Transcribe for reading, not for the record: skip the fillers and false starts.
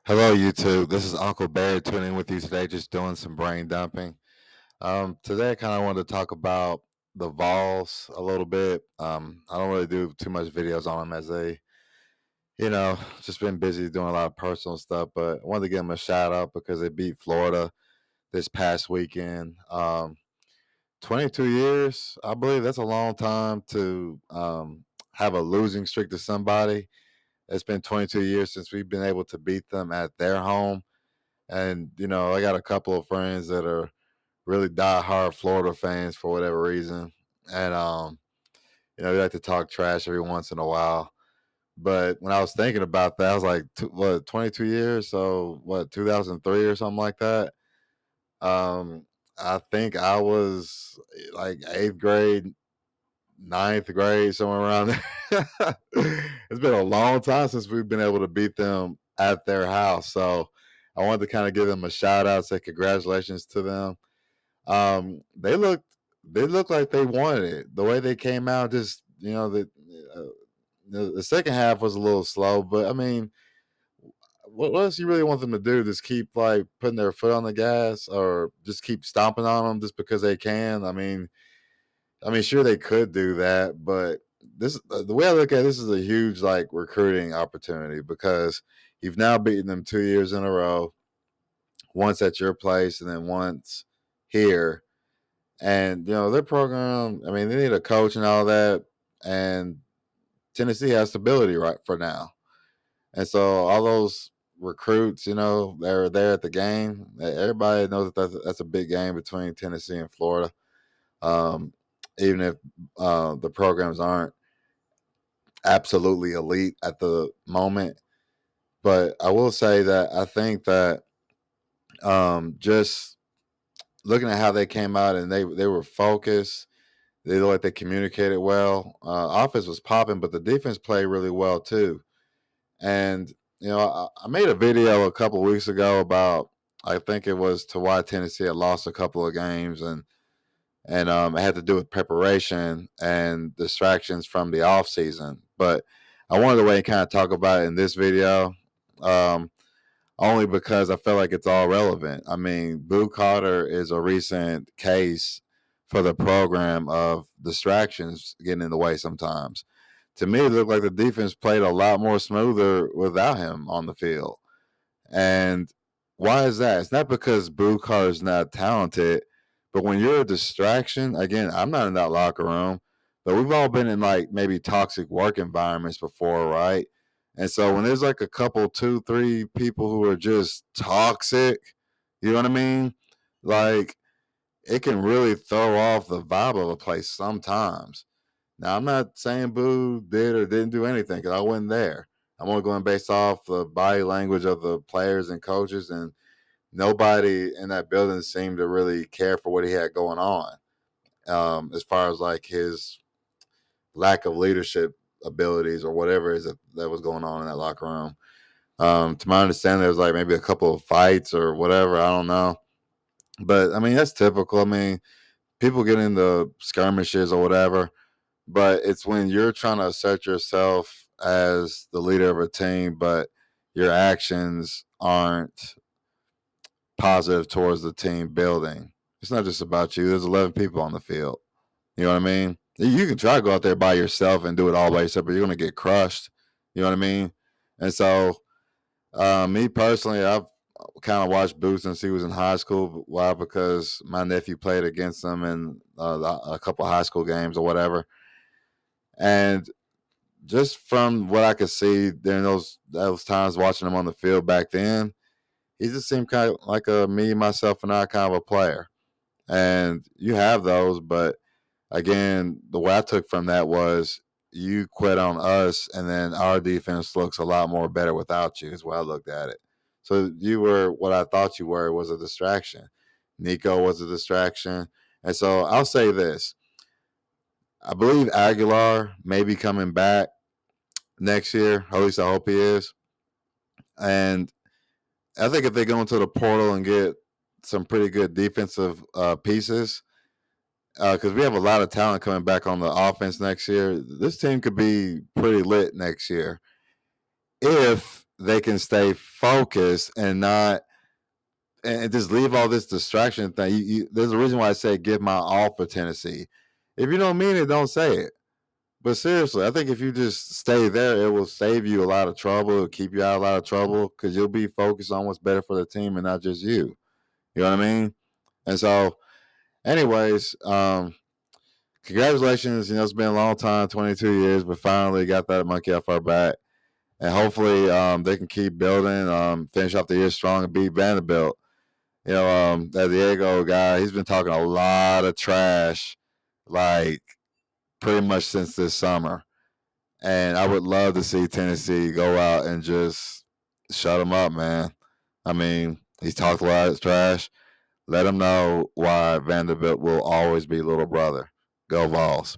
Hello, YouTube. This is Uncle Barry tuning in with you today, just doing some brain dumping. Today, I kind of wanted to talk about the Vols a little bit. I don't really do too much videos on them as just been busy doing a lot of personal stuff, but I wanted to give them a shout out because they beat Florida this past weekend. 22 years, I believe that's a long time to have a losing streak to somebody. It's been 22 years since we've been able to beat them at their home. And, I got a couple of friends that are really die-hard Florida fans for whatever reason. And, we like to talk trash every once in a while. But when I was thinking about that, I was like, 22 years? So, 2003 or something like that? I think I was like eighth grade, ninth grade, somewhere around there. It's been a long time since we've been able to beat them at their house. So I wanted to kind of give them a shout out, say congratulations to them. They looked like they wanted it. The way they came out, just uh, the second half was a little slow, but I mean, what else you really want them to do? Just keep like putting their foot on the gas, or just keep stomping on them just because they can? I mean, sure they could do that, but the way I look at it, this is a huge like recruiting opportunity because you've now beaten them 2 years in a row, once at your place and then once here. And their program, I mean, they need a coach and all that, and Tennessee has stability right for now. And so all those recruits, they're there at the game. Everybody knows that that's a big game between Tennessee and Florida. Um, Even if the programs aren't absolutely elite at the moment. But I will say that I think that just looking at how they came out and they were focused, they looked like they communicated well. Offense was popping, but the defense played really well too. And I made a video a couple of weeks ago about, I think it was, to why Tennessee had lost a couple of games, and it had to do with preparation and distractions from the off season. But I wanted to wait and kind of talk about it in this video, um, only because I feel like it's all relevant. I mean, Boo Carter is a recent case for the program of distractions getting in the way sometimes. To me, it looked like the defense played a lot more smoother without him on the field. And why is that? It's not because Boo Carter's not talented, but when you're a distraction, again, I'm not in that locker room, but we've all been in like maybe toxic work environments before, right? And so when there's like a couple, two, three people who are just toxic, you know what I mean? Like, it can really throw off the vibe of a place sometimes. Now, I'm not saying Boo did or didn't do anything because I wasn't there. I'm only going based off the body language of the players and coaches, and nobody in that building seemed to really care for what he had going on, as far as like his lack of leadership abilities or whatever is that was going on in that locker room. To my understanding, there was like maybe a couple of fights or whatever. I don't know, but I mean that's typical. I mean, people get into skirmishes or whatever, but it's when you're trying to assert yourself as the leader of a team, but your actions aren't positive towards the team building. It's not just about you. There's 11 people on the field. You know what I mean? You can try to go out there by yourself and do it all by yourself, but you're going to get crushed. You know what I mean? And so, me personally, I've kind of watched Boo since he was in high school. Why? Because my nephew played against him in a couple of high school games or whatever. And just from what I could see during those times watching him on the field back then, he just seemed kind of like a me, myself, and I kind of a player. And you have those, but again, the way I took from that was you quit on us, and then our defense looks a lot more better without you. Is what I looked at it. So you were what I thought you were, was a distraction. Nico was a distraction, and so I'll say this: I believe Aguilar may be coming back next year. At least I hope he is. And I think if they go into the portal and get some pretty good defensive pieces, because we have a lot of talent coming back on the offense next year, this team could be pretty lit next year if they can stay focused and not and just leave all this distraction thing. There's a reason why I say give my all for Tennessee. If you don't mean it, don't say it. But seriously, I think if you just stay there, it will save you a lot of trouble. It'll keep you out of a lot of trouble because you'll be focused on what's better for the team and not just you. You know what I mean? And so, anyways, congratulations. It's been a long time, 22 years, but finally got that monkey off our back. And hopefully they can keep building, finish off the year strong and beat Vanderbilt. That Diego guy, he's been talking a lot of trash, like pretty much since this summer. And I would love to see Tennessee go out and just shut him up, man. I mean, he's talked a lot of trash. Let him know why Vanderbilt will always be little brother. Go Vols.